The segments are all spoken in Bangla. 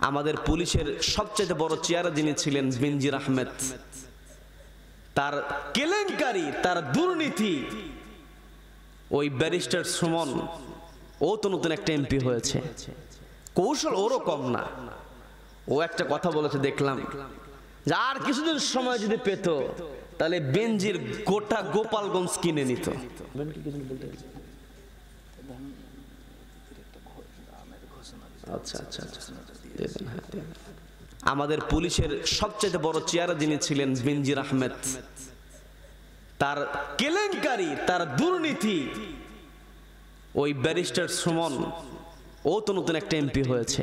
আমাদের পুলিশের সবচেয়ে বড় চেয়ারে যিনি ছিলেন বেনজির আহমেদ, তার কেলেঙ্কারি, তার দুর্নীতি, ওই ব্যারিস্টার সুমন, ও তো নতুন একটা এমপি হয়েছে, কৌশল ওরও কম না। ও একটা কথা বলেছে দেখলাম, যে আর কিছুদিন সময় যদি পেত তাহলে বেনজির গোটা গোপালগঞ্জ কিনে নিত। আচ্ছা আচ্ছা আচ্ছা, আমাদের পুলিশের সবচেয়ে বড় চেয়ারে যিনি ছিলেন বেনজির আহমেদ, তার কেলেঙ্কারি, তার দুর্নীতি, ওই ব্যারিস্টার সুমন, ও তো নতুন একটা এমপি হয়েছে,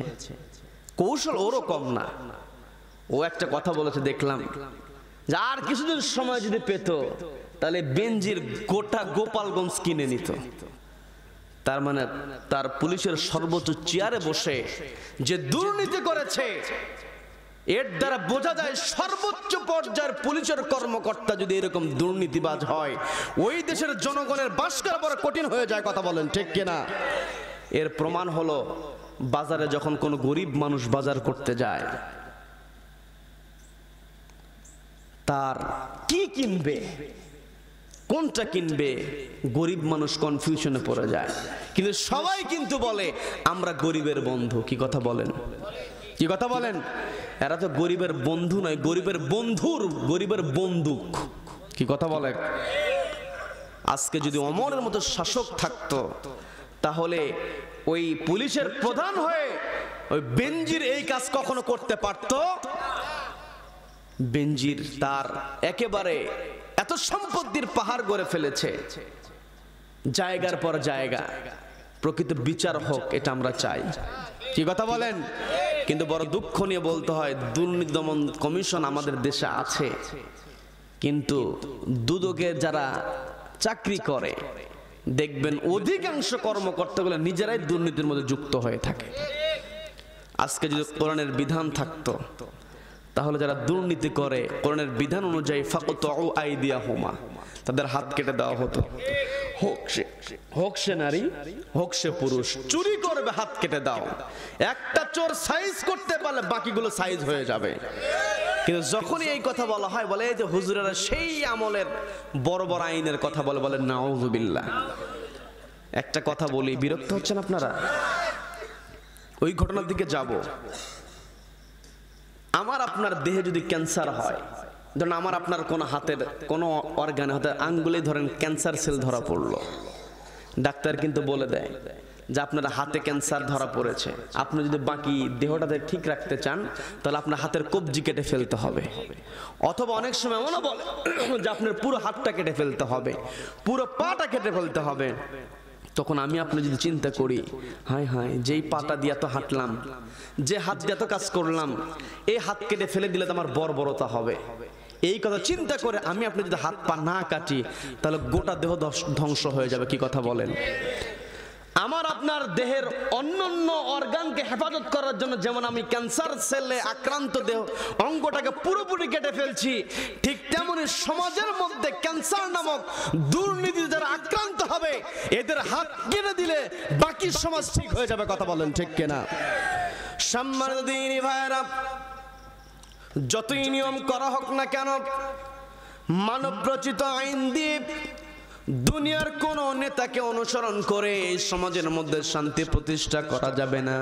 কৌশল ওরও কম না। ও একটা কথা বলেছে দেখলাম, যে আর কিছুদিন সময় যদি পেত তাহলে বেনজির গোটা গোপালগঞ্জ কিনে নিত। তার মানে তার পুলিশের সর্বোচ্চ চেয়ারে বসে যে দুর্নীতি করেছে, এর দ্বারা বোঝা যায় সর্বোচ্চ পর্যায়ের পুলিশের কর্মকর্তা যদি এরকম দুর্নীতিবাজ হয়, ওই দেশের জনগণের বাস করা বড় কঠিন হয়ে যায়। কথা বলেন ঠিক কিনা? এর প্রমাণ হলো, বাজারে যখন কোনো গরিব মানুষ বাজার করতে যায়, তার কি কিনবে, কোনটা কিনবে, গরিব মানুষ কনফিউশনে পড়ে যায়। কিন্তু সবাই কিন্তু বলে আমরা গরিবের বন্ধু। কি কথা বলেন? কি কথা বলেন? এরা তো গরিবের বন্ধু নয়, গরিবের বন্ধুর, গরিবের বন্দুক। কি কথা বলে? আজকে যদি ওমরের মতো শাসক থাকতো, তাহলে ওই পুলিশের প্রধান হয়ে ওই বেনজির এই কাজ কখনো করতে পারতো? বেনজির তার একেবারে এত সম্পত্তির পাহাড় গড়ে ফেলেছে, জায়গার পর জায়গা। প্রকৃত বিচার হোক, এটা আমরা চাই। কি কথা বলেন? কিন্তু বড় দুঃখ নিয়ে বলতে হয়, দুর্নীতি দমন কমিশন আমাদের দেশে আছে, কিন্তু দুদকে যারা চাকরি করে দেখবেন অধিকাংশ কর্মকর্তাগুলো নিজেরাই দুর্নীতির মধ্যে যুক্ত হয়ে থাকে। আজকে যদি কোরআনের বিধান থাকতো, তাহলে যারা দুর্নীতি করে কোরআনের বিধান অনুযায়ী ফাকতউ আইদিয়াহুমা, তাদের হাত কেটে দেওয়া হতো। হোক সে নারী, হোক সে পুরুষ, চুরি করবে হাত কেটে দাও। একটা চোর সাইজ করতে পারলে বাকিগুলো সাইজ হয়ে যাবে। কিন্তু যখনই এই কথা বলা হয়, বলে যে হুজুরেরা সেই আমলের বড় বড় আইনের কথা বলে, বলে নাউযুবিল্লাহ। একটা কথা বলি, বিরক্ত হচ্ছেন আপনারা? ওই ঘটনার দিকে যাব। আমার আপনার দেহে যদি ক্যান্সার হয়, ধরুন আমার আপনার কোনো হাতের কোনো অর্গানে, হাতের আঙ্গুলে ধরেন ক্যান্সার সেল ধরা পড়লো, ডাক্তার কিন্তু বলে দেয় যে আপনার হাতে ক্যান্সার ধরা পড়েছে। আপনি যদি বাকি দেহটাতে ঠিক রাখতে চান, তাহলে আপনার হাতের কবজি কেটে ফেলতে হবে, অথবা অনেক সময় এমনও বলে যে আপনার পুরো হাতটা কেটে ফেলতে হবে, পুরো পাটা কেটে ফেলতে হবে। তখন আমি আপনি যদি চিন্তা করি, হায় হায়, যেই পাটা দিয়ে তো হাঁটলাম, যে হাত দিয়ে তো কাজ করলাম, এই হাত কেটে ফেলে দিলে তো আমার বর্বরতা হবে। এই কথা চিন্তা করে আমি আপনি যদি হাত পা না কাটি, তাহলে গোটা দেহ ধ্বংস হয়ে যাবে। কি কথা বলেন? আমার আপনার দেহের অন্যান্য অর্গানকে হেফাজত করার জন্য যেমন আমি ক্যান্সার সেলে আক্রান্ত দেহ অঙ্গটাকে পুরোপুরি কেটে ফেলছি, ঠিক তেমনি সমাজের মধ্যে ক্যান্সার নামক দুর্নীতি যারা আক্রান্ত হবে, এদের হাত কেটে দিলে বাকি সমাজ ঠিক হয়ে যাবে। কথা বলেন ঠিক কিনা? সম্মানিত দিনী ভাইরা, যতই নিয়ম করা হোক না কেন, মানব রচিত আইন দিয়ে দুনিয়ার কোন নেতাকে অনুসরণ করে এই সমাজের মধ্যে শান্তি প্রতিষ্ঠা করা যাবে না।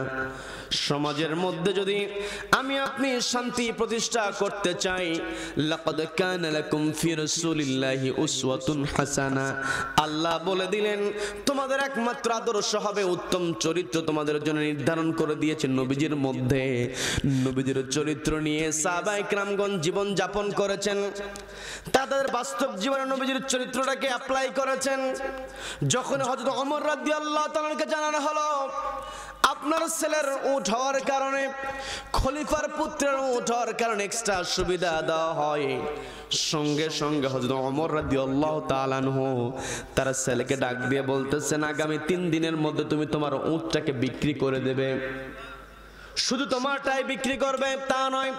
সমাজের মধ্যে যদি আমি আপনি শান্তি প্রতিষ্ঠা করতে চাই, লাকাদ কানা লাকুম ফি রাসূলিল্লাহি উসওয়াতুন হাসানা, আল্লাহ বলে দিলেন তোমাদের একমাত্র আদর্শ হবে, উত্তম চরিত্র তোমাদের জন্য নির্ধারণ করে দিয়েছেন নবীজির মধ্যে। নবীজির চরিত্র নিয়ে সাহাবায়ে কেরামগণ জীবন যাপন করেছেন, তাদের বাস্তব জীবনে নবীজির চরিত্রটাকে অ্যাপ্লাই করেছেন। যখন হযরত ওমর রাদিয়াল্লাহু তাআলাকে জানানো হলো আপনার ছেলের উট হওয়ার কারণে, খলিফার পুত্রের উট হওয়ার কারণে এক্সট্রা সুবিধা দেওয়া হয়, সঙ্গে সঙ্গে হযরত ওমর রাদিয়াল্লাহু তাআলা আনহু তার ছেলেকে ডাক দিয়ে বলতেছেন, আগামী 3 দিনের মধ্যে তুমি তোমার উটটাকে বিক্রি করে দেবে। শুধু তোমারটাই বিক্রি করবে তা নয়,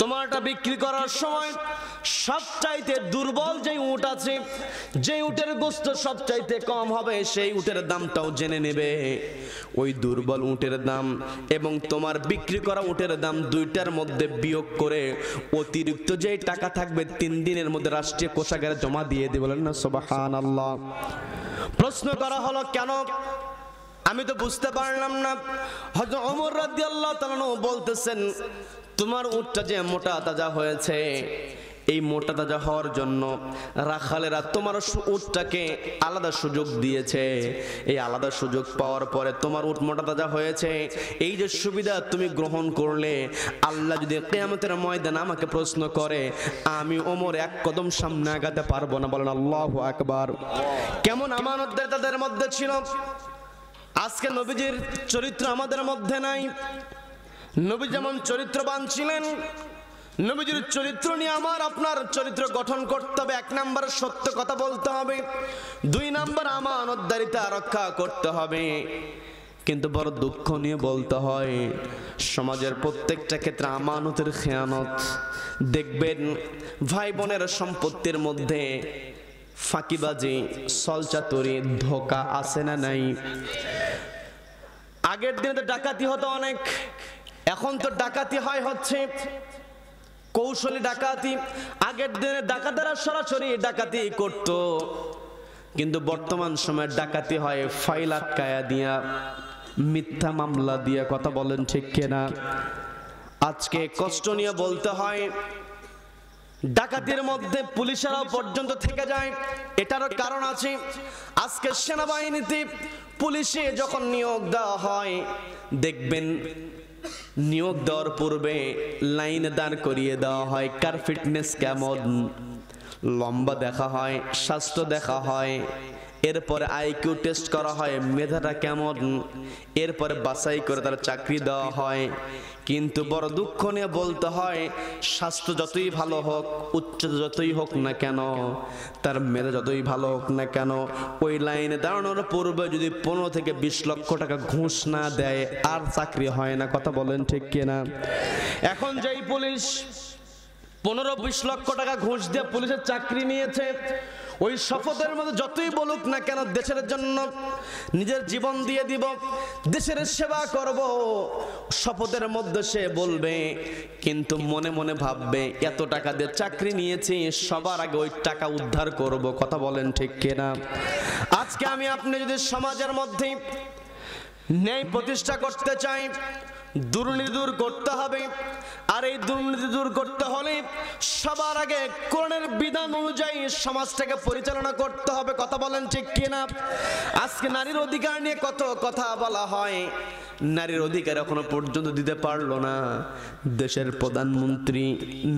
তোমারটা বিক্রি করার সময় সবচাইতে দুর্বল যে উট আছে, যে উটের গোশত সবচাইতে কম হবে, সেই উটের দামটাও জেনে নেবে। ওই দুর্বল উটের দাম এবং তোমার বিক্রি করা উটের দাম দুইটার মধ্যে বিয়োগ করে অতিরিক্ত যে টাকা থাকবে 3 দিনের মধ্যে রাষ্ট্রীয় কোষাগারে জমা দিয়ে দেবে। বলেন না সুবহানাল্লাহ। প্রশ্ন করা হলো কেন? আমি তো বুঝতে পারলাম না। হযরত ওমর রাদিয়াল্লাহু তাআলা বলতেছেন, তোমার উটটা যে মোটা তাজা হয়েছে, এই মোটা তাজা হওয়ার জন্য রাখালেরা তোমার উটটাকে আলাদা সুযোগ দিয়েছে। এই আলাদা সুযোগ পাওয়ার পরে তোমার উট মোটা তাজা হয়েছে। এই যে সুবিধা তুমি গ্রহণ করলে, আল্লাহ যদি কিয়ামতের ময়দানে আমাকে প্রশ্ন করে, আমি ওমর এক কদম সামনে আগাতে পারবো না। বলেন আল্লাহু আকবার। কেমন আমানতদার তাদের মধ্যে ছিল। আজকে নবীজির চরিত্র আমাদের মধ্যে নাই। নবী যেমন চরিত্রবান ছিলেন, নবীজির চরিত্র নিয়ে আমার আপনার চরিত্র গঠন করতে হবে। 1 নাম্বার সত্য কথা বলতে হবে, 2 নাম্বার আমানতদারিতা রক্ষা করতে হবে। কিন্তু বড় দুঃখ নিয়ে বলতে হয়, সমাজের প্রত্যেকটা ক্ষেত্রে আমানতের খেয়ানত। দেখবেন ভাই বোনের সম্পত্তির মধ্যে ফাঁকিবাজি, ছলচাতুরি, ধোঁকা আছে না নাই? আগের দিনে তো ডাকাতি হতো অনেক, এখন তো ডাকাতি হচ্ছে কৌশলী ডাকাতি। আগের দিনে ডাকাতেরা সরাসরি ডাকাতি করত, কিন্তু বর্তমান সময়ে ডাকাতি হয় ফাইল আটকায়া দিয়া, মিথ্যা মামলা দিয়া। কথা বলেন ঠিক কিনা? আজকে কষ্ট নিয়ে বলতে হয়, ডাকাতির মধ্যে পুলিশেরাও পর্যন্ত থেকে যায়। এটারও কারণ আছে। আজকে সেনাবাহিনীতে পুলিশে যখন নিয়োগ দেওয়া হয়, দেখবেন নিয়োগ দেওয়ার পূর্বে লাইনে দাঁড় করিয়ে দেওয়া হয়, কার ফিটনেস কেমন, লম্বা দেখা হয়, স্বাস্থ্য দেখা হয়, এরপরে আইকিউ টেস্ট করা হয়, মেধাটা কেমন, এরপরে বাছাই করে তার চাকরি দেওয়া হয়। কিন্তু বড় দুঃখ নিয়ে বলতে হয়, স্বাস্থ্য যতই ভালো হোক, উচ্চতা যতই হোক না কেন, তার মেধা যতই ভালো হোক না কেন, ওই লাইনে দাঁড়ানোর পূর্বে যদি 15 থেকে 20 লক্ষ টাকা ঘুষ না দেয়, আর চাকরি হয় না। কথা বলেন ঠিক কিনা? এখন যেই পুলিশ 15-20 লক্ষ টাকা ঘুষ দিয়ে পুলিশের চাকরি নিয়েছে, ওই শপথের মধ্যে যতই বলুক না কেন, দেশের জন্য নিজের জীবন দিয়ে দিব, দেশের সেবা করব, শপথের মধ্যে সে বলবে, কিন্তু মনে মনে ভাববে এত টাকা দিয়ে চাকরি নিয়েছি, সবার আগে ওই টাকা উদ্ধার করব। কথা বলেন ঠিক কিনা? আজকে আমি আপনি যদি সমাজের মধ্যে ন্যায় প্রতিষ্ঠা করতে চাই, দুর্নীতি দূর করতে হবে। আর এই দুর্নীতি দূর করতে হলে সবার আগে কোরআনের বিধান অনুযায়ী সমাজটাকে পরিচালনা করতে হবে। কথা বলেন ঠিক কিনা? আজকে নারীর অধিকার নিয়ে কত কথা বলা হয়, নারীর অধিকার এখনো পর্যন্ত দিতে পারলো না। দেশের প্রধানমন্ত্রী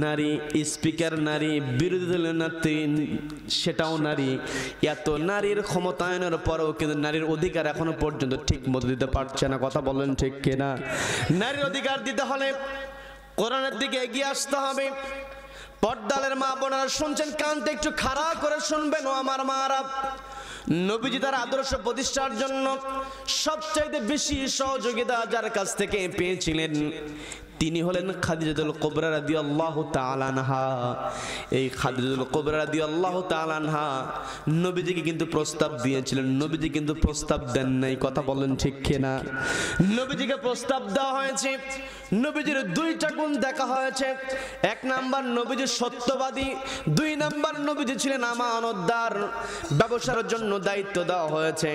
নারী, স্পিকার নারী, বিরোধী দলের নেত্রী সেটাও নারী। এত নারীর ক্ষমতায়নের পরেও কিন্তু নারীর অধিকার এখনো পর্যন্ত ঠিক মতো দিতে পারছে না। কথা বলেন ঠিক কিনা? নারীর অধিকার দিতে হলে কোরআনের দিকে এগিয়ে আসতে হবে। পর্দালের মা বোনেরা শুনছেন, কানটা একটু খাড়া করে শুনবেন ও আমার মারা। নবীজি তার আদর্শ প্রতিষ্ঠার জন্য সবচাইতে বেশি সহযোগিতা যার কাছ থেকে পেয়েছিলেন, তিনি হলেন খাদিজাতুল কুবরা রাদিয়াল্লাহু তাআলা আনহা। এই খাদিজাতুল কুবরা রাদিয়াল্লাহু তাআলা আনহা নবীজিকে কিন্তু প্রস্তাব দিয়েছিলেন, নবীজি কিন্তু প্রস্তাব দেন নাই। কথা বলেন ঠিক কিনা? নবীজিকে প্রস্তাব দেওয়া হয়েছে, নবীজির 2টা গুণ দেখা হয়েছে। 1 নাম্বার নবীজি সত্যবাদী, 2 নাম্বার নবীজি ছিলেন আমানতদার। ব্যবসার জন্য দায়িত্ব দেওয়া হয়েছে,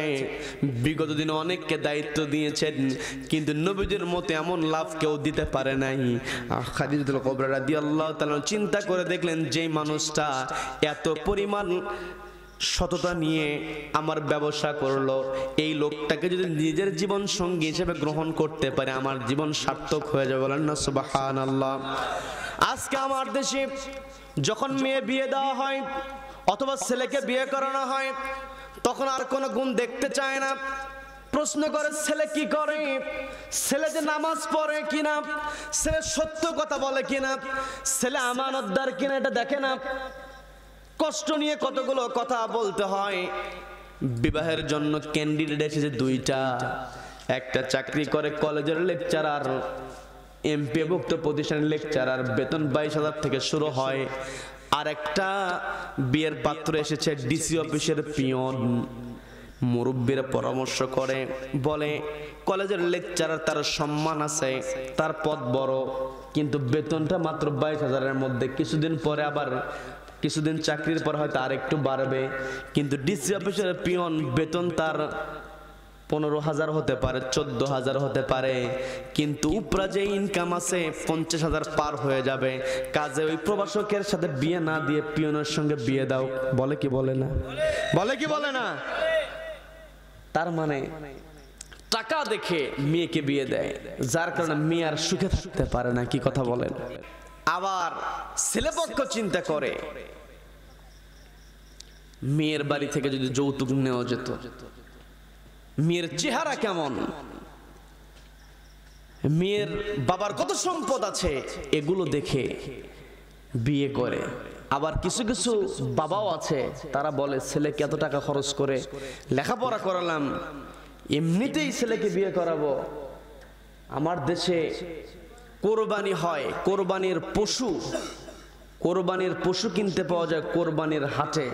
বিগত দিনে অনেককে দায়িত্ব দিয়েছেন, কিন্তু নবীজির মতে এমন লাভ কেউ দিতে পারে নাই। খাদিজাতুল কুবরা রাদিয়াল্লাহু তাআলা চিন্তা করে দেখলেন, যে মানুষটা এত পরিমাণ সততা নিয়ে আমার ব্যবসা করলো, এই লোকটাকে যদি নিজের জীবন সঙ্গী হিসেবে গ্রহণ করতে পারে, আমার জীবন সার্থক হয়ে যাবে। বলেন না সুবহানাল্লাহ। আজকে আমার দেশে যখন মেয়ে বিয়ে দেওয়া হয় অথবা ছেলেকে বিয়ে করানো হয়, তখন আর কোনো গুণ দেখতে চায় না। প্রশ্ন করে, ছেলে কি করে, ছেলে যে নামাজ পড়ে কিনা, ছেলে সত্য কথা বলে কিনা, ছেলে আমানতদার কিনা, এটা দেখে না। কষ্ট নিয়ে কতগুলো কথা বলতে হয়। বিবাহের জন্য ক্যান্ডিডেট এসেছে 2টা, একটা চাকরি করে কলেজের লেকচারার, এমপিভুক্ত প্রতিষ্ঠানের লেকচারার, বেতন 22,000 থেকে শুরু হয়। আর একটা বিয়ের পাত্র এসেছে ডিসি অফিসের পিয়ন। মুরব্বীরা পরামর্শ করে, বলে কলেজের লেকচারার, তার সম্মান আছে, তার পদ বড়, কিন্তু বেতনটা মাত্র 22,000-এর মধ্যে। কিছুদিন পরে আবার, কিছুদিন চাকরির পর হয়তো আর একটু বাড়বে, কিন্তু ডিসি অফিসের পিয়ন বেতন তার 15,000 হতে পারে, 14,000 হতে পারে, কিন্তু উপরা যে ইনকাম আছে 50,000 পার হয়ে যাবে। কাজে ওই প্রবাসকের সাথে বিয়ে না দিয়ে পিয়নের সঙ্গে বিয়ে দাও। বলে কি বলে না? বলে কি বলে না? তার মানে টাকা দেখে মেয়েকে বিয়ে দেয়, যার কারণে মেয়ে আর সুখে থাকতে পারে না। কি কথা বলেন? আবার ছেলেপক্ষ চিন্তা করে, মেয়ের বাড়ি থেকে যদি যৌতুক নেওয়া যেত, মেয়ের চেহারা কেমন, মেয়ের বাবার কত সম্পদ আছে, এগুলো দেখে বিয়ে করে। আবার কিছু কিছু বাবাও আছে, তারা বলে ছেলেকে এত টাকা খরচ করে লেখাপড়া করালাম, এমনিতেই ছেলেকে বিয়ে করাবো। আমার দেশে কোরবানি হয়, কোরবানির পশু কিনতে পাওয়া যায় কোরবানির হাটে,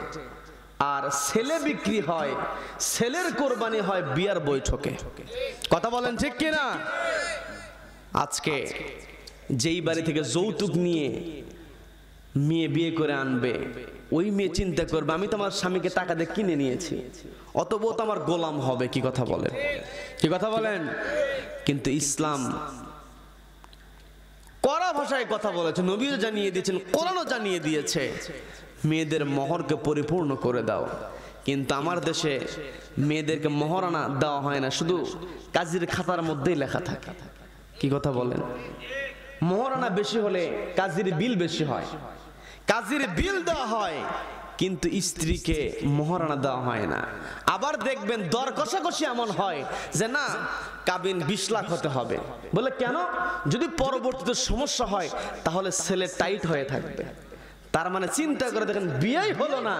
আর ছেলে বিক্রি হয়, ছেলের কোরবানি হয় বিয়ার বৈঠকে। কথা বলেন ঠিক কিনা? আজকে যেই বাড়ি থেকে যৌতুক নিয়ে মেয়ে বিয়ে করে আনবে, ওই মেয়ে চিন্তা করবে আমি তো আমার স্বামীকে টাকা দিয়ে কিনে নিয়েছি, অতএব তো আমার গোলাম হবে। কি কথা বলেন? কি কথা বলেন? কিন্তু ইসলাম কড়া ভাষায় কথা বলেছে, নবীও জানিয়ে দিয়েছেন, কোরআনও জানিয়ে দিয়েছে, মেয়েদের মহরকে পরিপূর্ণ করে দাও। কিন্তু আমার দেশে মেয়েদেরকে মহারণা দেওয়া হয় না, শুধু কাজীর খাতার মধ্যেই লেখা থাকে। কি কথা বলেন? মহারণা বেশি হলে কাজীর বিল বেশি হয়, কাজীর বিল দেওয়া হয়, কিন্তু স্ত্রীকে মহারণা দেওয়া হয় না। আবার দেখবেন দর কষাকষি এমন হয় যে না, কাবিন 20 লাখ হতে হবে। বলে কেন? যদি পরবর্তীতে সমস্যা হয় তাহলে ছেলে টাইট হয়ে থাকবে। তার মানে চিন্তা করে দেখেন, বিয়েই হলো না,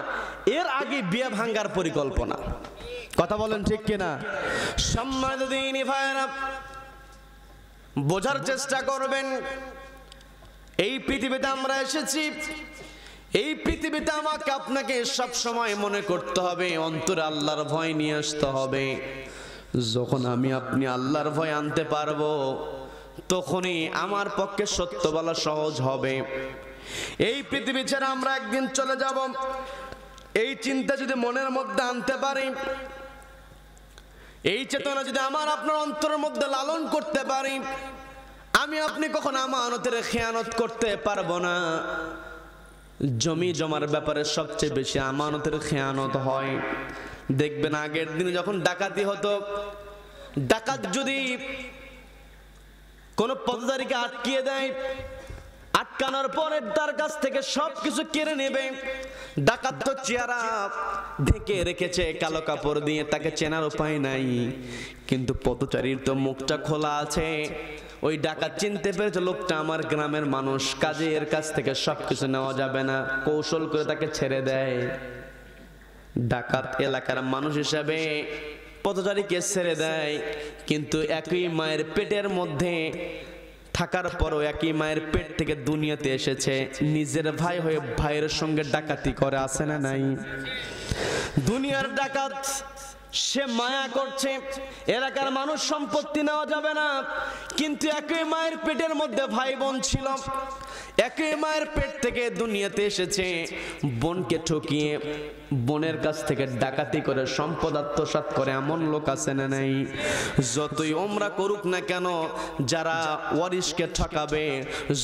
এর আগে বিয়ে ভাঙ্গার পরিকল্পনা। কথা বলেন ঠিক কিনা? সম্মানিত দিনী ভাইরা, বোঝার চেষ্টা করবেন, এই পৃথিবীতে আমরা এসেছি, এই পৃথিবীতে আমাকে আপনাকে সব সময় মনে করতে হবে, অন্তরে আল্লাহর ভয় নিয়ে আসতে হবে। যখন আমি আপনি আল্লাহর ভয় আনতে পারবো, তখনই আমার পক্ষে সত্য বলা সহজ হবে। এই পৃথিবী ছেড়ে আমরা একদিন চলে যাব, এই চিন্তা যদি মনের মধ্যে আনতে পারি, এই চেতনা যদি আমার আপনার অন্তরের মধ্যে লালন করতে পারি, আমি আপনি কখনো আমানতের খেয়ানত করতে পারবো না। জমি জমার ব্যাপারে সবচেয়ে বেশি আমানতের খেয়ানত হয়। দেখবেন আগের দিনে যখন ডাকাতি হতো, ডাকাত যদি কোন পথচারীকে আটকিয়ে দেয়, আটকানোর পরে তার কাছ থেকে সবকিছু কেড়ে নেবে। ডাকাত তো চেহারা ঢেকে রেখেছে কালো কাপড় দিয়ে, তাকে চেনার উপায় নাই, কিন্তু পথচারীর তো মুখটা খোলা আছে। ওই ডাকাত চিনতে পেরেছে লোকটা আমার গ্রামের মানুষ, কাজে এর কাছ থেকে সবকিছু নেওয়া যাবে না, কৌশল করে তাকে ছেড়ে দেয়। ডাকাত এলাকার মানুষ হিসাবে পথচারীকে ছেড়ে দেয়, কিন্তু একই মায়ের পেটের মধ্যে থাকার পরও, একই মায়ের পেট থেকে দুনিয়াতে এসেছে, নিজের ভাই হয়ে ভাইয়ের সঙ্গে ডাকাতি করে, আছে না নাই? দুনিয়ার ডাকাত সে মায়া করছে, এলাকার মানুষ সম্পত্তি নেওয়া যাবে না, কিন্তু একই মায়ের পেটের মধ্যে ভাই বোন ছিল, একই মায়ের পেট থেকে দুনিয়াতে এসেছে, বোনকে ঠকিয়ে বোনের কাছ থেকে ডাকাতি করে সম্পদ আত্মসাৎ করে এমন লোক আছে না নাই? যতই ওমরা করুক না কেন, যারা ওয়ারিশকে ঠকাবে,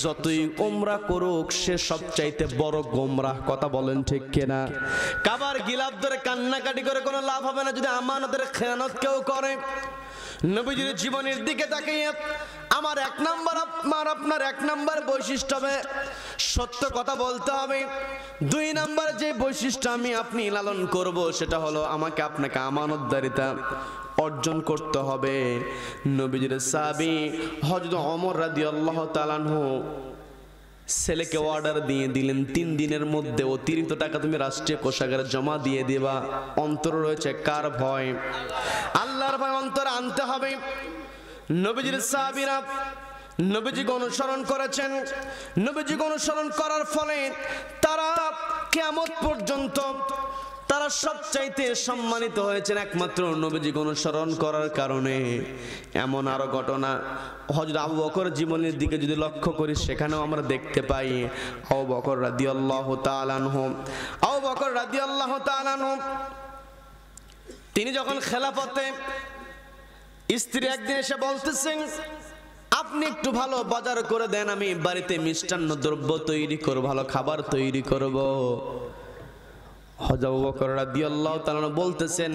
যতই ওমরা করুক, সে সবচাইতে বড় গোমরাহ। কথা বলেন ঠিক কিনা? কাবার গিলাফ ধরে কান্নাকাটি করে কোনো লাভ হবে না যদি আমানতের খেয়ানত কেউ করে। নবীজির জীবনের দিকে তাকিয়ে আমার এক নাম্বার, আপনার এক নাম্বার বৈশিষ্ট্য হবে সত্য কথা বলতে হবে। 2 নাম্বার যে বৈশিষ্ট্য আমি আপনি লালন করব, সেটা হলো আমাকে আপনাকে আমানতদারিতা অর্জন করতে হবে। নবীজির সাহাবী হযরত ওমর রাদিয়াল্লাহু তাআলা আনহু ছেলেকে অর্ডার দিয়ে দিলেন, 3 দিনের মধ্যে অতিরিক্ত টাকা তুমি রাষ্ট্রীয় কোষাগারে জমা দিয়ে দিবা। অন্তর রয়েছে কার ভয়? আল্লাহ আপনার অন্তরে আনতে হবে। নবীজির সাহাবীরা নবীজিকে অনুসরণ করেছেন, নবীজিকে অনুসরণ করার ফলে তারা কিয়ামত পর্যন্ত তারা সবচাইতে সম্মানিত হয়েছেন একমাত্র নবীজিকে অনুসরণ করার কারণে। এমন আরো ঘটনা হযরত আবু বকর জীবনের দিকে যদি লক্ষ্য করি, সেখানেও আমরা দেখতে পাই আবু বকর রাদিয়াল্লাহু তাআলা আনহু, আবু বকর রাদিয়াল্লাহু তাআলা আনহু তিনি যখন খেলাফতে, স্ত্রী একদিন এসে বলতেছেন, আপনি একটু ভালো বাজার করে দেন, আমি বাড়িতে মিষ্টান্ন দ্রব্য তৈরি করব, ভালো খাবার তৈরি করব। হযরত আবু বকর রাদিয়াল্লাহু তাআলা বলতেছেন,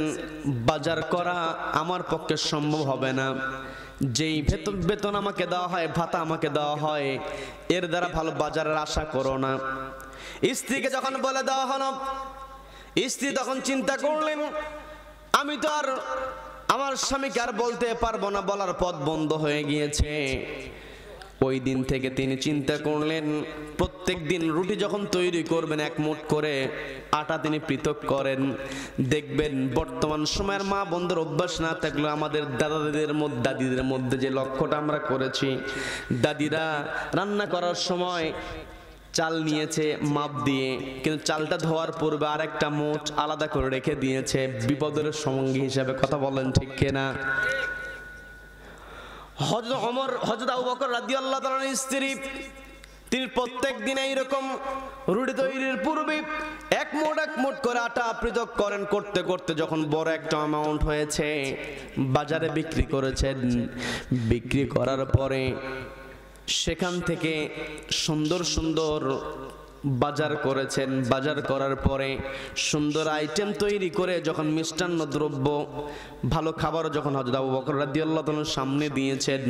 বাজার করা আমার পক্ষে সম্ভব হবে না। যেই বেতন আমাকে দেওয়া হয়, ভাতা আমাকে দেওয়া হয়, এর দ্বারা ভালো বাজারের আশা করো না। স্ত্রীকে যখন বলে দেওয়া হলো, স্ত্রী তখন চিন্তা করলেন, আমি তো আর আমার স্বামীকে আর বলতে পারবো না, বলার পথ বন্ধ হয়ে গিয়েছে। ওই দিন থেকে তিনি চিন্তা করলেন, প্রত্যেক দিন রুটি যখন তৈরি করবেন, এক মুঠ করে আটা তিনি পৃথক করেন। দেখবেন বর্তমান সময়ের মা বোনদের অভ্যাস না থাকলে আমাদের দাদিদের মধ্যে যে লক্ষ্যটা আমরা করেছি, দাদিরা রান্না করার সময় চাল নিয়েছে মাপ দিয়ে, কিন্তু চালটা ধোয়ার পূর্বে আরেকটা মুঠ আলাদা করে রেখে দিয়েছে বিপদের সঙ্গী হিসাবে। কথা বলেন ঠিক কিনা? হযরত আবু বকর রাদিয়াল্লাহু তাআলার স্ত্রী তিনি প্রত্যেক দিন এইরকম রুটি তৈরির পূর্বে এক মুঠ করে আটা পৃথক করেন। করতে করতে যখন বড় একটা অ্যামাউন্ট হয়েছে, বাজারে বিক্রি করেছেন। বিক্রি করার পরে সেখান থেকে সুন্দর সুন্দর বাজার করেছেন। বাজার করার পরে সুন্দর আইটেম তৈরি করে যখন মিষ্টান্ন দ্রব্য, ভালো খাবার যখন হযরত আবু বকর রাদিয়াল্লাহু তাআলার সামনে দিয়েছেন,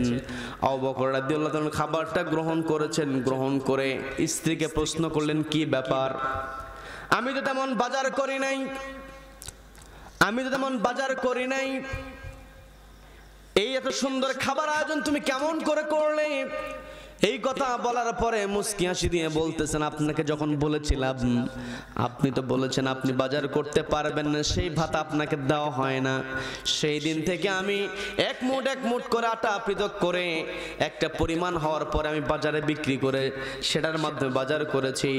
আবু বকর রাদিয়াল্লাহু তাআলা খাবারটা গ্রহণ করেছেন। গ্রহণ করে স্ত্রীকে প্রশ্ন করলেন, কি ব্যাপার? আমি তো তেমন বাজার করি নাই, আমি তো তেমন বাজার করি নাই, এই এত সুন্দর খাবার আয়োজন তুমি কেমন করে করলে? এই কথা বলার পরে মুস্কি হাসি দিয়ে বলতেছেন, আপনাকে যখন বলেছিলাম, আপনি তো বলেছেন আপনি বাজার করতে পারবেন না, সেই ভাতা আপনাকে দেওয়া হয় না। সেই দিন থেকে আমি এক মুঠ করে আটা পৃথক করে একটা পরিমাণ হওয়ার পরে আমি বাজারে বিক্রি করে সেটার মাধ্যমে বাজার করেছি।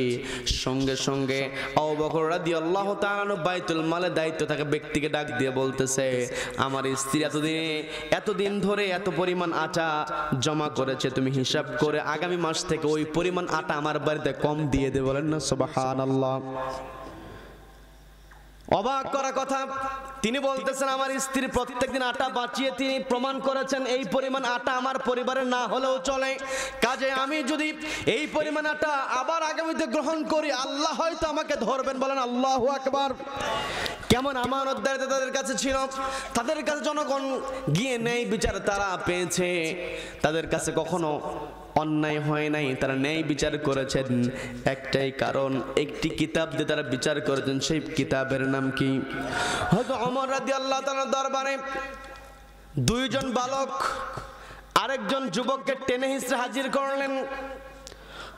সঙ্গে সঙ্গে আবু বকর রাদিয়াল্লাহু তাআলা বাইতুল মালে দায়িত্ব থাকা ব্যক্তিকে ডাক দিয়ে বলতেছে, আমার স্ত্রী এতদিন ধরে এত পরিমাণ আটা জমা করেছে, তুমি হিসাব করে আগামী মাস থেকে ওই পরিমাণ আটা আমার বাড়িতে কম দিয়ে দে। বলেন না সুবহানাল্লাহ। অবাক করা কথা, তিনি বলতেছেন আমার স্ত্রী প্রত্যেকদিন আটা বাঁচিয়ে তিনি প্রমাণ করেছেন এই পরিমাণ আটা আমার পরিবারে না হলেও চলে। কাজে আমি যদি এই পরিমাণ আটা আবার আগামীতে গ্রহণ করি, আল্লাহ হয়তো আমাকে ধরবেন। বলেন আল্লাহু আকবার। কেমন আমানতদারিতা তাদের কাছে ছিল, তাদের কাছে জনগণ গিয়ে ন্যায় বিচার তারা পেয়েছে, তাদের কাছে কখনো অন্যায় হয় নাই, তারা ন্যায় বিচার করেছেন। একটাই কারণ, একটি কিতাব দিয়ে তারা বিচার করেছেন। সেই কিতাবের নাম কি? হযরত ওমর রাদিয়াল্লাহু তাআলার দরবারে দুইজন বালক আরেকজন যুবককে টেনে হিঁচড়ে হাজির করলেন।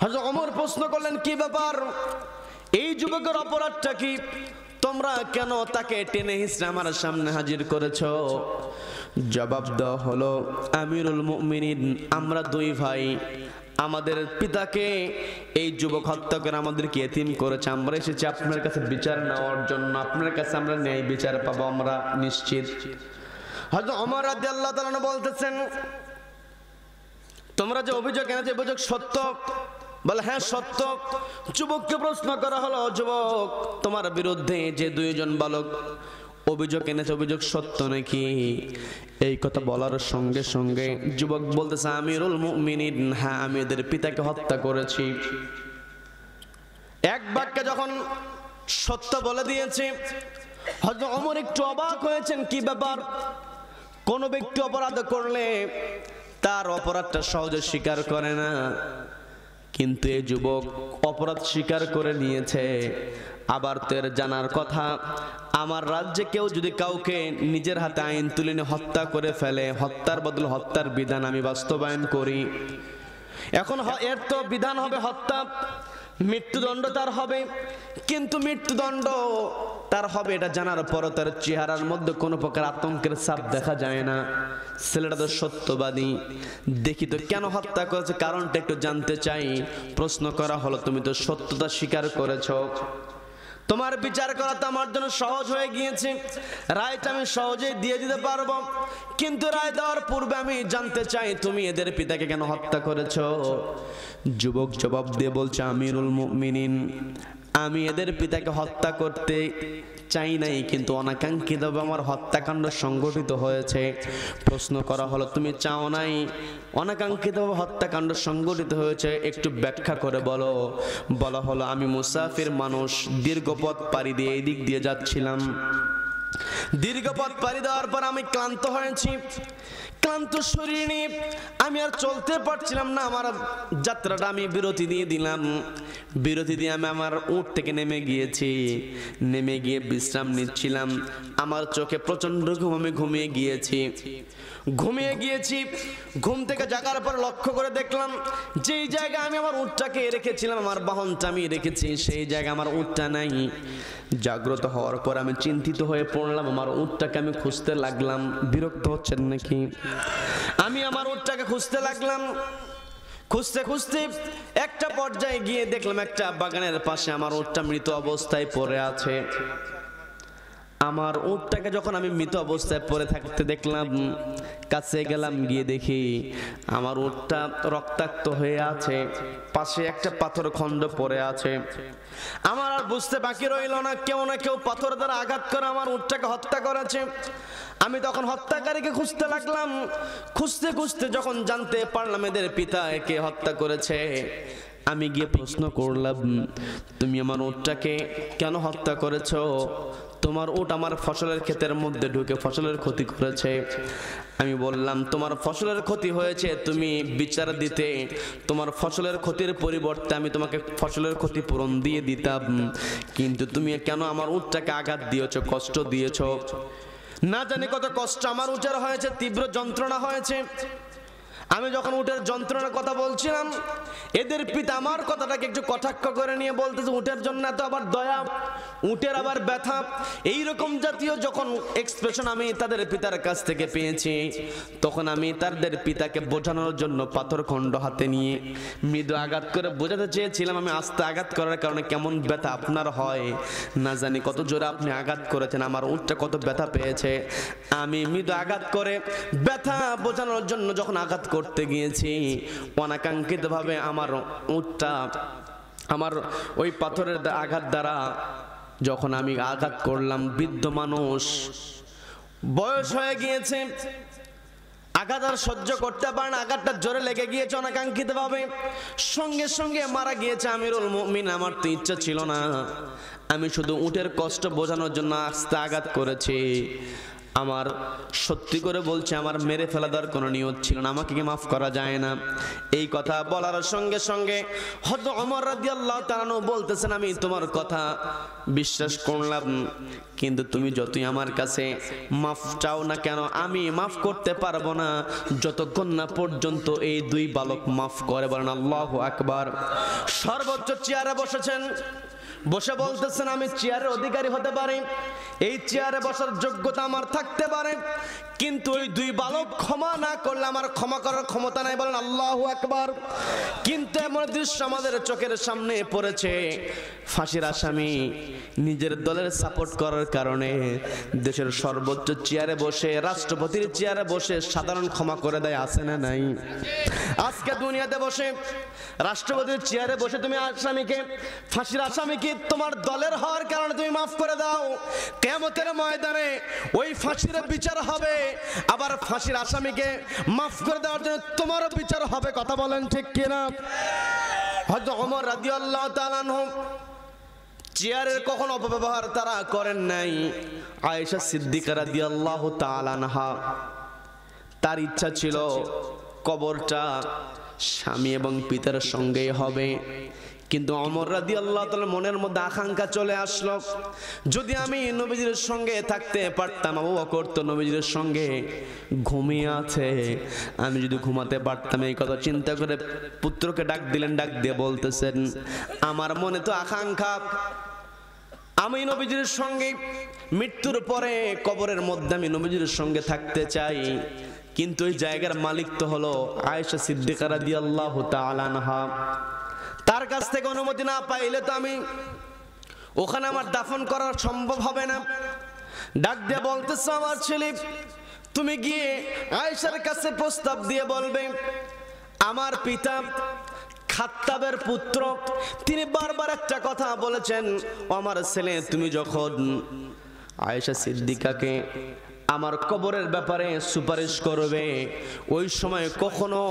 হযরত ওমর প্রশ্ন করলেন, কি ব্যাপার, এই যুবকের অপরাধটা কি? তোমরা কেন তাকে টেনে হিঁচড়ে আমার সামনে হাজির করেছো? জবাব দেওয়া হলো, আমিরুল মুমিনিন, আমরা দুই ভাই, আমাদের পিতাকে এই যুবক হত্যা করে আমাদেরকে এতিম করেছে। আমরা এসেছি আপনার কাছে বিচার নেওয়ার জন্য, আপনার কাছে আমরা ন্যায় বিচার পাবো, আমরা নিশ্চিত। হযরত ওমর রাদিয়াল্লাহু তাআলা বলতেছেন, তোমরা যে অভিযোগ এনেছো অভিযোগ সত্য? বলে হ্যাঁ সত্য। যুবককে প্রশ্ন করা হলো, যুবক তোমার বিরুদ্ধে যে দুইজন বালক অভিযোগ এনেছে অভিযোগ সত্য নাকি? এই কথা বলার সঙ্গে সঙ্গে যুবক বলতেছে, আমিরুল মুমিনিন, হ্যাঁ আমি এদের পিতাকে হত্যা করেছি। এক বাক্যে যখন সত্য বলে দিয়েছে, হযরত ওমর একটু অবাক হয়েছেন, কি ব্যাপার? কোন ব্যক্তি অপরাধ করলে তার অপরাধটা সহজে স্বীকার করে না, কিন্তু এই যুবক অপরাধ স্বীকার করে নিয়েছে। আবার তোর জানার কথা, আমার রাজ্যে কেউ যদি কাউকে নিজের হাতে আইন তুলে নিয়ে হত্যা করে ফেলে, হত্যার বদলে হত্যার বিধান আমি বাস্তবায়ন করি। এখন এর তো বিধান হবে হত্যা, মৃত্যুদণ্ড তার হবে, কিন্তু মৃত্যুদণ্ড তার হবে এটা জানার পরও তার চেহারার মধ্যে কোনো প্রকার আতঙ্কের ছাপ দেখা যায় না। ছেলেটা তো সত্যবাদী, দেখি তো কেন হত্যা করেছে, কারণটা একটু জানতে চাই। প্রশ্ন করা হলো, তুমি তো সত্যতা স্বীকার করেছো, তোমার বিচার করা তো আমার জন্য সহজ হয়ে গিয়েছে, রায়টা আমি সহজেই দিয়ে দিতে পারবো, কিন্তু রায় দেওয়ার পূর্বে আমি জানতে চাই তুমি এদের পিতাকে কেন হত্যা করেছো? যুবক জবাব দিয়ে বলছে, আমিরুল মুমিনিন, আমি এদের পিতাকে হত্যা করতে চাই নাই, কিন্তু অনাকাঙ্ক্ষিতভাবে আমার হত্যাকাণ্ড সংঘটিত হয়েছে। প্রশ্ন করা হলো, তুমি চাও নাই, অনাকাঙ্ক্ষিতভাবে হত্যাকাণ্ড সংঘটিত হয়েছে, একটু ব্যাখ্যা করে বলো। বলা হলো, আমি মুসাফির মানুষ, দীর্ঘ পথ পাড়ি দিয়ে এই দিক দিয়ে যাচ্ছিলাম। দীর্ঘ পথ পাড়ি দেওয়ার পর আমি ক্লান্ত হয়েছি, ক্লান্ত শরীর নিয়ে আমি আর চলতে পারছিলাম না, আমার যাত্রাটা আমি বিরতি দিয়ে দিলাম। বিরতি দিয়ে আমি আমার উট থেকে নেমে গিয়েছি, নেমে গিয়ে বিশ্রাম নিচ্ছিলাম। আমার চোখে প্রচন্ড ঘুম, আমি ঘুমিয়ে গিয়েছি। ঘুম থেকে জাগার পর লক্ষ্য করে দেখলাম যেই জায়গায় আমি আমার উটটাকে রেখেছিলাম, আমার বাহনটা আমি রেখেছি, সেই জায়গায় আমার উটটা নাই। জাগ্রত হওয়ার পর আমি চিন্তিত হয়ে পড়লাম, আমার উটটাকে আমি খুঁজতে লাগলাম। বিরক্ত হচ্ছেন নাকি? আমি আমার উটটাকে খুঁজতে লাগলাম। খুঁজতে খুঁজতে একটা পর্যায়ে গিয়ে দেখলাম একটা বাগানের পাশে আমার উটটা মৃত অবস্থায় পড়ে আছে। আমার উটটাকে যখন আমি মৃত অবস্থায় পড়ে থাকতে দেখলাম, কাছে গেলাম, গিয়ে দেখি আমার উটটা রক্তাক্ত হয়ে আছে, পাশে একটা পাথর খণ্ড পড়ে আছে। আমার আর বুঝতে বাকি রইল না, কেউ না কেউ পাথর দ্বারা আঘাত করে আমার উটটাকে হত্যা করেছে। আমি তখন হত্যাকারীকে খুঁজতে লাগলাম। খুঁজতে খুঁজতে যখন জানতে পারলাম এদের পিতা একে হত্যা করেছে, আমি গিয়ে প্রশ্ন করলাম, তুমি আমার উটটাকে কেন হত্যা করেছো? তোমার উট আমার ফসলের ক্ষেতের মধ্যে ঢুকে ফসলের ক্ষতি করেছে। আমি বললাম, তোমার ফসলের ক্ষতি হয়েছে, তুমি বিচার দিতে, তোমার ফসলের ক্ষতির পরিবর্তে আমি তোমাকে ফসলের ক্ষতিপূরণ দিয়ে দিতাম, কিন্তু তুমি কেন আমার উটটাকে আঘাত দিয়েছো, কষ্ট দিয়েছো? না জানি কত কষ্ট আমার উটের হয়েছে, তীব্র যন্ত্রণা হয়েছে। আমি যখন উটের যন্ত্রণার কথা বলছিলাম, এদের পিতা আমার কথাটাকে একটু কটাক্ষ করে নিয়ে বলতেছে, উটের জন্য এত আবার দয়া, উটের আবার ব্যথা, এইরকম জাতীয় যখন এক্সপ্রেশন আমি তাদের পিতার কাছ থেকে পেয়েছি, তখন আমি তাদের পিতাকে বোঝানোর জন্য পাথর খণ্ড হাতে নিয়ে মৃদু আঘাত করে বোঝাতে চেয়েছিলাম, আমি আস্তে আঘাত করার কারণে কেমন ব্যথা আপনার হয়, না জানি কত জোরে আপনি আঘাত করেছেন, আমার উটটা কত ব্যথা পেয়েছে। আমি মৃদু আঘাত করে ব্যথা বোঝানোর জন্য যখন আঘাত করতে গিয়েছি, অনাকাঙ্ক্ষিত ভাবে আমার উটটা আমার ওই পাথরের আঘাত দ্বারা যখন আমি আঘাত করলাম, বৃদ্ধ মানুষ, বয়স হয়ে গিয়েছে, আঘাত আর সহ্য করতে পারে না, আঘাতটা জোরে লেগে গিয়েছে অনাকাঙ্ক্ষিত ভাবে, সঙ্গে সঙ্গে মারা গিয়েছে। আমিরুল মুমিন, আমার তো ইচ্ছা ছিল না, আমি শুধু উটের কষ্ট বোঝানোর জন্য আস্তে আঘাত করেছি। আমার সত্যি করে বলছে, আমার মেরে ফেলা দেওয়ার কোনো নিয়ত ছিল না, আমাকে কি মাফ করা যায় না? এই কথা বলার সঙ্গে সঙ্গে হযরত ওমর রাদিয়াল্লাহু তাআলা আনহু বলতেছেন, আমি তোমার কথা বিশ্বাস করলাম, কিন্তু তুমি যতই আমার কাছে মাফ চাও না কেন, আমি মাফ করতে পারবো না যতক্ষণ না পর্যন্ত এই দুই বালক মাফ করে। বলেন আল্লাহু আকবার। সর্বোচ্চ চেয়ারে বসেছেন, বসে বলতেছেন, আমি চেয়ারের অধিকারী হতে পারি, এই চেয়ারে বসার যোগ্যতা আমার থাকতে পারে, কিন্তু ওই দুই বালক ক্ষমা না করলে আমার ক্ষমা করার ক্ষমতা নাই। বলেন আল্লাহু আকবার। কিন্তু এমন দৃশ্য আমাদের চোখের সামনে পড়েছে, ফাঁসির আসামি নিজের দলের সাপোর্ট করার কারণে দেশের সর্বোচ্চ চেয়ারে বসে, রাষ্ট্রপতির চেয়ারে বসে সাধারণ ক্ষমা করে দেয়, আছে না নাই? আজকে দুনিয়াতে বসে রাষ্ট্রপতির চেয়ারে বসে তুমি আসামিকে, ফাঁসির আসামিকে তোমার দলের হওয়ার কারণে তুমি মাফ করে দাও, কিয়ামতের ময়দানে ওই ফাঁসির বিচার হবে, আবার ফাঁসির আসামিকে মাফ করে দেওয়ার জন্য তোমারও বিচার হবে। কথা বলেন ঠিক কিনা? হযরত ওমর রাদিয়াল্লাহু তাআলা আনহু চেয়ারের কখনো অপব্যবহার তারা করেন নাই। আয়েশা সিদ্দিকা রাদিয়াল্লাহু তাআলা আনহা, তার ইচ্ছা ছিল কবরটা স্বামী এবং পিতার সঙ্গেই হবে। কিন্তু ওমর রাদিয়াল্লাহু তাআলা মনের মধ্যে আকাঙ্ক্ষা চলে আসলো, যদি আমি নবীজির সঙ্গে থাকতে পারতাম, আবু বকর তো নবীজির সঙ্গে ঘুমিয়ে আছে, আমি যদি ঘুমাতে পারতাম। এই কথা চিন্তা করে পুত্রকে ডাক দিলেন, ডাক দিয়ে বলতেছেন, আমার মনে তো আকাঙ্ক্ষা আমি নবীজির সঙ্গে মৃত্যুর পরে কবরের মধ্যে আমি নবীজির সঙ্গে থাকতে চাই, কিন্তু ওই জায়গার মালিক তো হলো আয়েশা সিদ্দিকা রাদিয়াল্লাহু তাআলা আনহা। তার কাছ থেকে অনুমতি না পাইলে তো আমি ওখানে আমার দাফন করা সম্ভব হবে না। ডাক দিয়ে বলতেছে, আমার ছেলে তুমি গিয়ে আয়েশার কাছে প্রস্তাব দিয়ে বলবে, আমার পিতা খাত্তাবের পুত্র তিনি বারবার একটা কথা বলেছেন, আমার ছেলে তুমি যখন আয়েশা সিদ্দিকাকে আমার কবরের ব্যাপারে সুপারিশ করবে, ওই সময় কখনো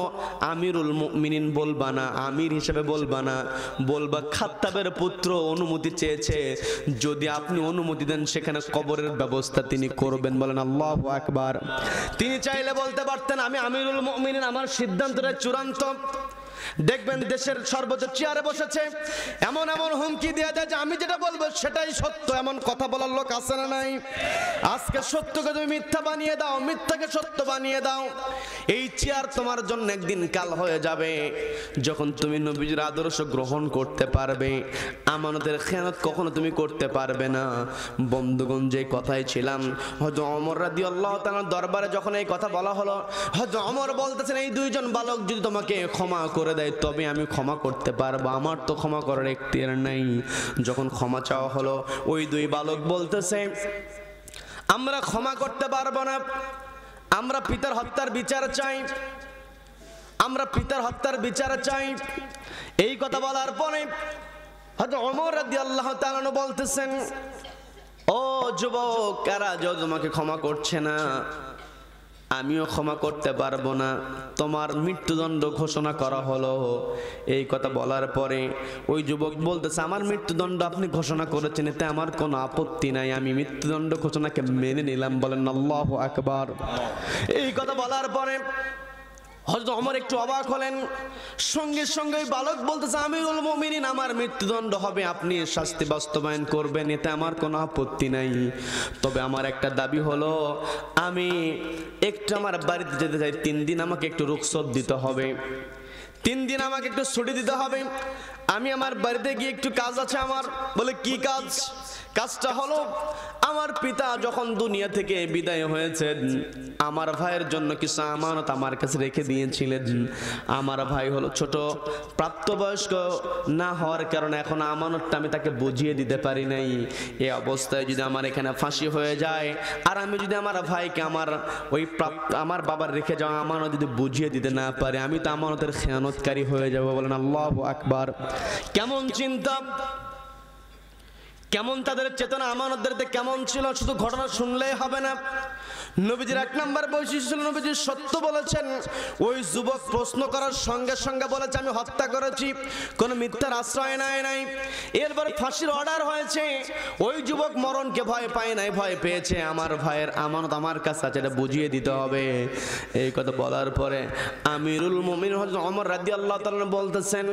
আমিরুল মুমিনিন বলবা না, আমির হিসেবে বলবা না, বলবা খাত্তাবের পুত্র অনুমতি চেয়েছে, যদি আপনি অনুমতি দেন সেখানে কবরের ব্যবস্থা তিনি করবেন। বলেন আল্লাহু আকবার। তিনি চাইলে বলতে পারতেন, আমি আমিরুল মুমিনিন, আমার সিদ্ধান্তটা চূড়ান্ত। দেখবেন দেশের সর্বোচ্চ চেয়ারে বসেছে, এমন এমন হুমকি দিয়ে দেয় যে আমি যেটা বলবো সেটাই সত্য, এমন কথা বলার লোক আছে না নাই? আজকে সত্যকে তুমি মিথ্যা বানিয়ে দাও, মিথ্যাকে সত্য বানিয়ে দাও, এই চেয়ার তোমার জন্য একদিন কাল হয়ে যাবে। যখন তুমি নবীজির আদর্শ গ্রহণ করতে পারবে, আমানতের খেয়ানত কখনো তুমি করতে পারবে না। বন্ধুগণ, যে কথাই ছিলাম, হযরত ওমর রাদিয়াল্লাহু তাআলার দরবারে যখন এই কথা বলা হলো, হযরত ওমর বলতেছেন, এই দুইজন বালক যদি তোমাকে ক্ষমা করে দেয় তবে আমি ক্ষমা করতে পারবো, আমার তো ক্ষমা করার এখতিয়ার নাই। যখন ক্ষমা চাওয়া হলো, ওই দুই বালক বলতেছে, আমরা ক্ষমা করতে পারবো না, আমরা পিতার হত্যার বিচার চাই, আমরা পিতার হত্যার বিচার চাই। এই কথা বলার পরে হযরত ওমর রাদিয়াল্লাহু তাআলা বলতেছেন, ও যুবক, কারা যে তোমাকে ক্ষমা করছে না, আমিও ক্ষমা করতে পারবো না, তোমার মৃত্যুদণ্ড ঘোষণা করা হলো। এই কথা বলার পরে ওই যুবক বলতেছে, আমার মৃত্যুদণ্ড আপনি ঘোষণা করেছেন, এতে আমার কোনো আপত্তি নাই, আমি মৃত্যুদণ্ড ঘোষণাকে মেনে নিলাম। বলেন আল্লাহু আকবার। এই কথা বলার পরে হযরত ওমর একটু অবাক হলেন। সঙ্গে সঙ্গে বালক বলতেছে, আমিরুল মুমিনিন, আমার মৃত্যুদণ্ড হবে, আপনি শাস্তি বাস্তবায়ন করবেন, এতে আমার কোনো আপত্তি নাই। তবে আমার একটা দাবি হলো, আমি একটু আমার বাড়িতে যেতে চাই, 3 দিন আমাকে একটু রুখসত দিতে হবে, 3 দিন আমাকে একটু ছুটি দিতে হবে, আমি আমার বাড়িতে গিয়ে একটু কাজ আছে আমার। বলে কি কাজ? কাজটা হলো, আমার পিতা যখন দুনিয়া থেকে বিদায় হয়েছেন, আমার ভাইয়ের জন্য কিছু আমানত আমার কাছে রেখে দিয়েছিলেন। আমার ভাই হলো ছোট, প্রাপ্তবয়স্ক না হওয়ার কারণে এখন আমানতটা আমি তাকে বুঝিয়ে দিতে পারি নাই। এই অবস্থায় যদি আমার এখানে ফাঁসি হয়ে যায়, আর আমি যদি আমার ভাইকে আমার বাবার রেখে যাওয়া আমানত যদি বুঝিয়ে দিতে না পারি, আমি তো আমানতের খেয়ানতকারী হয়ে যাব। বলেন আল্লাহু আকবার। কেমন চিন্তা, কেমন তাদের চেতনা, আমানতদের কেমন ছিল, শুধু ঘটনা শুনলেই হবে না। নবীজির 1 নম্বর বৈশিষ্ট্য ছিল, নবীজি সত্য বলেছেন। ওই যুবক প্রশ্ন করার সঙ্গে সঙ্গে বলেছে, আমি হত্যা করেছি, কোনো মিথ্যার আশ্রয় নাই। এরপরে ফাঁসির অর্ডার হয়েছে, ওই যুবক মরণকে ভয় পায় নাই, ভয় পেয়েছে আমার ভাইয়ের আমানত আমার কাছে আছে, এটা বুঝিয়ে দিতে হবে। এই কথা বলার পরে আমিরুল মুমিনিন হযরত ওমর রাদিয়াল্লাহু তাআলা বলতেছেন,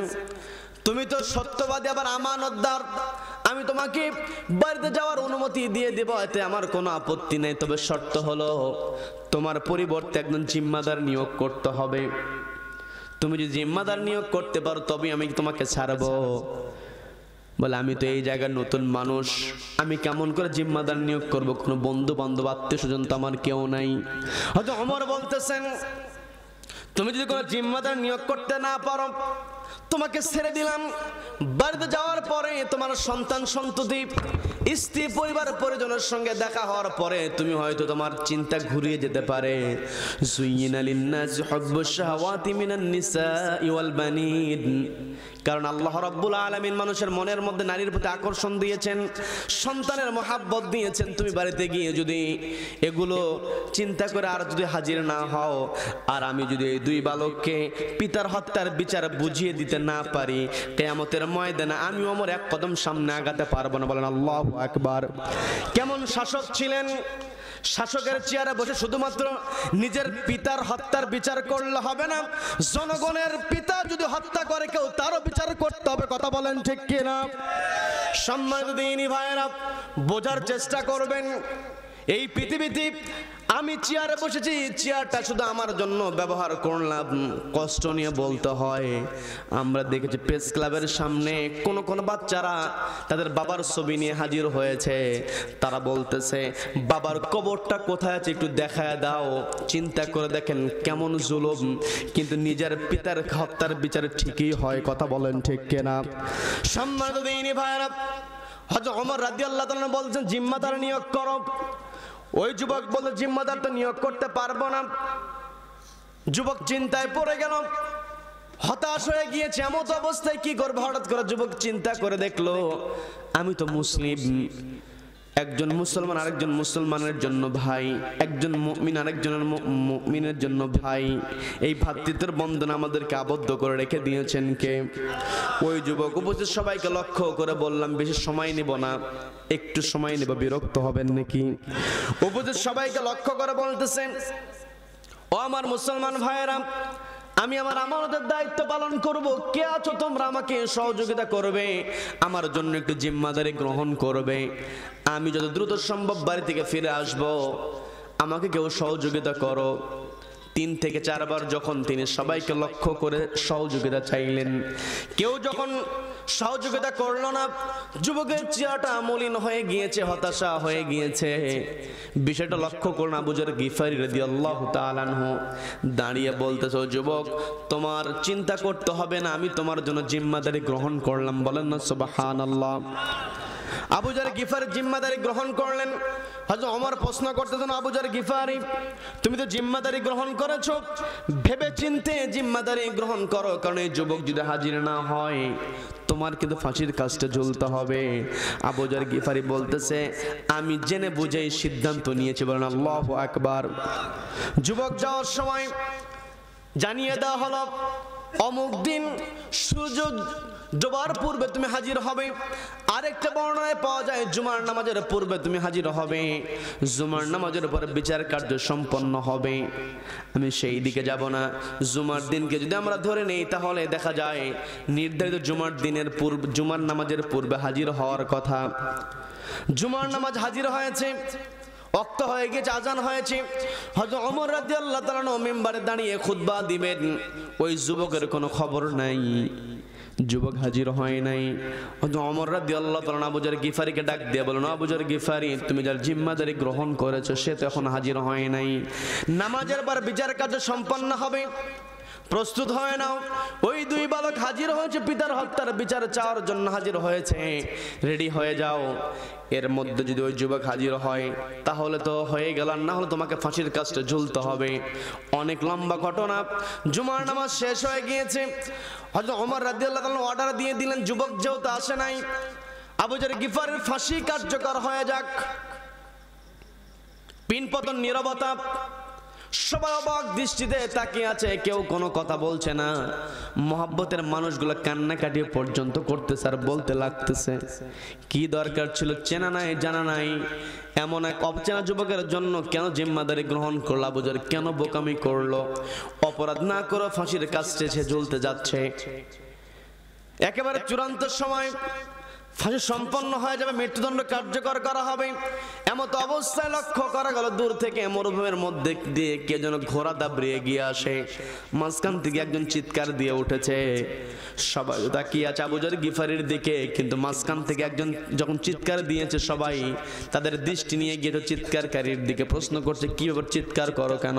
তুমি তো সত্যবাদী আবার আমানতদার, আমি তোমাকে বাড়িতে যাওয়ার অনুমতি দিয়ে দেব, এতে আমার কোনো আপত্তি নেই। তবে শর্ত হলো, তোমার পরিবর্তে একজন জিম্মাদার নিয়োগ করতে হবে। তুমি যদি জিম্মাদার নিয়োগ করতে পারো তবে আমি তোমাকে ছাড়বো। বলে, আমি তো এই জায়গার নতুন মানুষ, আমি কেমন করে জিম্মাদার নিয়োগ করব? কোনো বন্ধু বান্ধব আত্মীয় স্বজন তো আমার কেউ নাই। হয়তো ওমর বলতেছেন, তুমি যদি কোনো জিম্মাদার নিয়োগ করতে না পারো, তোমাকে ছেড়ে দিলাম। বাড়িতে যাওয়ার পরে তোমার সন্তান সন্ততি, স্ত্রী, পরিবার পরিজনের সঙ্গে দেখা হওয়ার পরে তুমি হয়তো তোমার চিন্তা ঘুরিয়ে যেতে পারে। যুইয়িনা লিন-নাসি হুব্বুশ শাহাওয়াতি মিনান নিসাই ওয়াল বানিন। কারণ আল্লাহ রাব্বুল আলামিন মানুষের মনের মধ্যে নারীর প্রতি আকর্ষণ দিয়েছেন, সন্তানের মহাব্বত দিয়েছেন। তুমি বাড়িতে গিয়ে যদি এগুলো চিন্তা করে আর যদি হাজির না হও, আর আমি যদি এই 2 বালককে পিতার হত্যার বিচার বুঝিয়ে দিতে না পারি, কিয়ামতের ময়দানে আমি ওমর 1 কদম সামনে আগাতে পারবো না। বলেন আল্লাহু আকবার। কেমন শাসক ছিলেন! শাসকের চেয়ারে বসে শুধুমাত্র নিজের পিতার হত্যার বিচার করলে হবে না, জনগণের পিতা যদি হত্যা করে কেউ তারও বিচার করতে হবে। কথা বলেন ঠিক কিনা? সম্মানিত দিনী ভাইয়েরা, বোঝার চেষ্টা করবেন, এই পৃথিবীতে আমি চেয়ারে বসেছি, চেয়ারটা শুধু আমার জন্য ব্যবহার করলাম, কষ্ট নিয়ে বলতে হয়। আমরা দেখেছি প্রেস ক্লাবের সামনে কোন কোন বাচ্চারা তাদের বাবার ছবি নিয়ে হাজির হয়েছে, তারা বলতেছে বাবার কবরটা কোথায় আছে একটু দেখায় দাও। চিন্তা করে দেখেন কেমন জুলুম, কিন্তু নিজের পিতার হত্যার বিচার ঠিকই হয়। কথা বলেন ঠিক কিনা? সম্মানিত দিনী ভাইরা, হযরত ওমর রাদিয়াল্লাহু তাআলা বলছেন জিম্মাদার নিয়োগ করো। ওই যুবক বলে জিম্মাদার তো নিয়োগ করতে পারবো না। যুবক চিন্তায় পড়ে গেল, হতাশ হয়ে গিয়েছে। এমন অবস্থায় কি করবে? হঠাৎ করে যুবক চিন্তা করে দেখলো আমি তো মুসলিম, একজন মুসলমান আরেকজন মুসলমানের জন্য ভাই, একজন মুমিন আরেকজনের মুমিনের জন্য ভাই। এই ভ্রাতৃত্বের বন্ধন আমাদেরকে আবদ্ধ করে রেখে দিয়েছেন কে? ওই যুবক উপস্থিত সবাইকে লক্ষ্য করে বললাম বেশি সময় নিব না, একটু সময় নিব, বিরক্ত হবেন নাকি? উপস্থিত সবাইকে লক্ষ্য করে বলতেছেন, ও আমার মুসলমান ভাইয়েরা, আমি আমার আমানতের দায়িত্ব পালন করব। কে আছো তোমরা আমাকে সহযোগিতা করবে, আমার জন্য একটু জিম্মাদারি গ্রহণ করবে। আমি যত দ্রুত সম্ভব বাড়ি থেকে ফিরে আসব, আমাকে কেউ সহযোগিতা করো। 3 থেকে 4 বার যখন তিনি সবাইকে লক্ষ্য করে সহযোগিতা চাইলেন, কেউ যখন সহযোগিতা করলো না, যুবকের চেহারাটা মলিন হয়ে গিয়েছে, হতাশা হয়ে গিয়েছে। বিষয়টা লক্ষ্য করুন, আবু যর গিফারি রাদিয়াল্লাহু তাআলা আনহু দাঁড়িয়ে বলতেছে, যুবক তোমার চিন্তা করতে হবে না, আমি তোমার জন্য জিম্মাদারি গ্রহণ করলাম। বলেন না সুবহানাল্লাহ। আবু যর গিফারি জিম্মাদারি গ্রহণ করলেন। হযরত ওমর প্রশ্ন করতেছেন, আবু যর গিফারি তুমি তো জিম্মাদারি গ্রহণ করেছো, ভেবে চিন্তে জিম্মাদারি গ্রহণ করো, কারণ এই যুবক যদি হাজির না হয় তোমার কিন্তু ফাঁসির কাজটা ঝুলতে হবে। আবু যর গিফারি বলতেছে, আমি জেনে বুঝেই সিদ্ধান্ত নিয়েছি। বলেন আল্লাহু আকবার। যুবক যাওয়ার সময় জানিয়ে দেওয়া হলো অমুক দিন সূর্য ডোবার পূর্বে তুমি হাজির হবে। আরেকটা বর্ণনায় পাওয়া যায় জুমার নামাজের পূর্বে তুমি হাজির হবে, জুমার নামাজের পরে বিচার কার্য সম্পন্ন হবে। আমি সেই দিকে যাব না। জুমার দিনকে যদি আমরা ধরে নেই তাহলে দেখা যায় নির্ধারিত জুমার দিনের পূর্বে, জুমার নামাজের পূর্বে হাজির হওয়ার কথা। জুমার নামাজ হাজির হয়েছে, ওয়াক্ত হয়ে গেছে, আজান হয়েছে। হযরত ওমর রাদিয়াল্লাহু তাআলা মিম্বারে দাঁড়িয়ে খুতবা দিবেন, ওই যুবকের কোনো খবর নাই, যুবক হাজির হয় নাই। হযরত ওমর রাদিয়াল্লাহু তাআলা আবু যর গিফারিকে ডাক দিয়ে বলেন, আবু যর গিফারি তুমি যার জিম্মাদারি গ্রহণ করেছো সে তো এখন হাজির হয় নাই, নামাজের পর বিচার কার্য সম্পন্ন হবে, প্রস্তুত হয়ে নাও। ওই 2 বালক হাজির হয়েছে, পিতার হত্যার বিচার চাওয়ার জন্য হাজির হয়েছে, রেডি হয়ে যাও। এর মধ্যে যদি ওই যুবক হাজির হয় তাহলে তো হয়ে গেল, না হলে তোমাকে ফাঁসির কাজটা ঝুলতে হবে। অনেক লম্বা ঘটনা। জুমার নামাজ শেষ হয়ে গিয়েছে। হযরত ওমর রাদিয়াল্লাহু তাআলা অর্ডার দিয়ে দিলেন, যুবক যেহেতু আসে নাই, আবু যর গিফারের ফাঁসি কার্যকর হয়ে যাক। পিনপতন নীরবতা, সবাই অবাক দৃষ্টিতে তাকিয়ে আছে, কেউ কোনো কথা বলছে না। মহব্বতের মানুষগুলো কান্নাকাটি পর্যন্ত করতেছে আর বলতে লাগতেছে কি দরকার ছিল, চেনা নাই জানা নাই এমন এক অচেনা যুবকের জন্য কেন জিম্মাদারি গ্রহণ করলো আবু যর, কেন বোকামি করলো? অপরাধ না করে ফাঁসির কাছে সে ঝুলতে যাচ্ছে। একেবারে চূড়ান্ত সময় ফাঁসি সম্পন্ন হয়ে যাবে, মৃত্যুদণ্ড কার্যকর করা হবে। এমত অবস্থায় লক্ষ্য করা গেল দূর থেকে মরুভূমির মধ্যে দিয়ে কে যেন ঘোড়া দাবড়িয়ে গিয়ে আসে। মাঝখান থেকে একজন চিৎকার দিয়ে উঠেছে, সবাই তাকিয়ে আছে আবু যর গিফারির দিকে, কিন্তু মাঝখান থেকে একজন যখন চিৎকার দিয়েছে সবাই তাদের দৃষ্টি নিয়ে গিয়ে চিৎকারকারীর দিকে প্রশ্ন করছে, কি ব্যাপার চিৎকার করো কেন?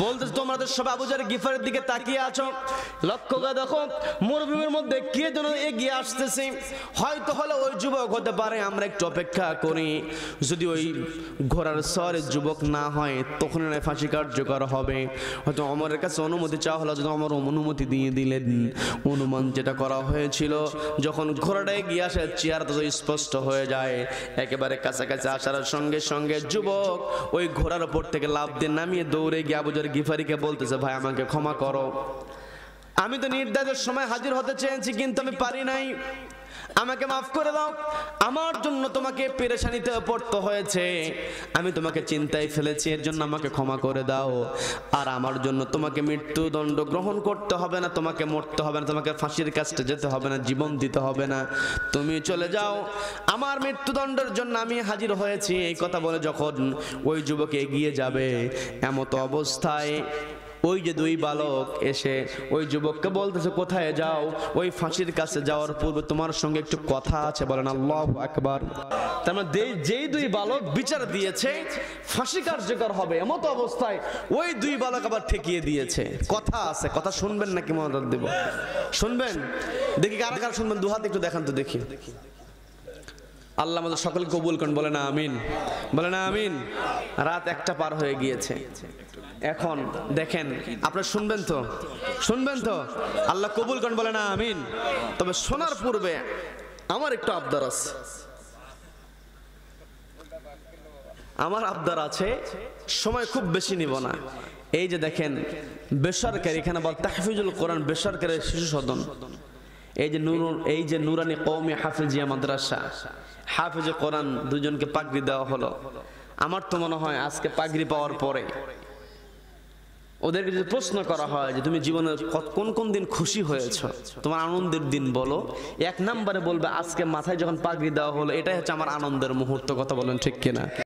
বলতে তোমরা তো সবাই আবু যর গিফারির দিকে তাকিয়ে আছো, লক্ষ্য করে দেখো মরুভূমির মধ্যে কে যেন এগিয়ে আসতেছে। হয়তো হলো ওই যুবক হতে পারে, আমরা একটু অপেক্ষা করি, যদি ওই ঘোড়ার সওয়ারে যুবক না হয় তখন ফাঁসি কার্যকর হবে। হয়তো ওমরের কাছে অনুমতি চাওয়া হলো, যদি ওমর অনুমতি দিয়ে দিলেন। অনুমান যেটা করা হয়েছিল, যখন ঘোড়াটা এগিয়ে আসে চেহারাটা তো স্পষ্ট হয়ে যায়, একেবারে কাছাকাছি আসার সঙ্গে সঙ্গে যুবক ওই ঘোড়ার উপর থেকে লাফ দিয়ে নামিয়ে দৌড়ে গিয়ে আবু যর গিফারিকে বলতেছে, ভাই আমাকে ক্ষমা করো, আমি তো নির্ধারিত সময় হাজির হতে চেয়েছি কিন্তু আমি পারি নাই, আমাকে মাফ করে দাও, আমার জন্য তোমাকে পেরেশানিতে পড়তে হয়েছে, আমি তোমাকে চিন্তায় ফেলেছি, এর জন্য আমাকে ক্ষমা করে দাও। আর আমার জন্য তোমাকে মৃত্যুদণ্ড গ্রহণ করতে হবে না, তোমাকে মরতে হবে না, তোমাকে ফাঁসির কাছে যেতে হবে না, জীবন দিতে হবে না, তুমি চলে যাও, আমার মৃত্যুদণ্ডের জন্য আমি হাজির হয়েছি। এই কথা বলে যখন ওই যুবক এগিয়ে যাবে, এমত অবস্থায় ওই যে দুই বালক এসে ওই যুবককে বলতেছে, কোথায় যাও? ওই ফাঁসির কাছে যাওয়ার পূর্বে তোমার সঙ্গে একটু কথা আছে, বলেন আল্লাহু আকবার। তার মানে যেই দুই বালক বিচার দিয়েছে ফাঁসি কার্যকর হবে, এমত অবস্থায় ওই দুই বালক আবার ঠেকিয়ে দিয়েছে, কথা আছে। কথা শুনবেন নাকি মনোযোগ দেব? শুনবেন? দেখি কারা কারা শুনবেন, দু হাত একটু দেখান তো দেখি। আল্লাহ আমাদের সকল কবুল করেন, বলে না আমিন, বলে না আমিন। রাত 1টা পার হয়ে গিয়েছে, এখন দেখেন আপনারা শুনবেন তো, শুনবেন তো? আল্লাহ কবুল করেন, বলে না আমিন। তবে শোনার পূর্বে আমার একটু আবদার আছে, আমার আবদার আছে, সময় খুব বেশি নিব না। এই যে দেখেন বেসরকারি, এখানে বল তাহফিজুল কোরআন বেসরকারি শিশু সদন, এই যে নুরানি কওমি হাফিজিয়া মাদ্রাসা, হাফিজে কোরআন দুজনকে পাগড়ি দেওয়া হলো। আমার তো মনে হয় আজকে পাগড়ি পাওয়ার পরে ওদেরকে যদি প্রশ্ন করা হয় যে তুমি জীবনে কোন কোন দিন খুশি হয়েছো, তোমার আনন্দের দিন বলো, 1 নম্বরে বলবে আজকে মাথায় যখন পাগড়ি দেওয়া হলো, এটাই হচ্ছে আমার আনন্দের মুহূর্ত। কথা বলেন ঠিক কিনা?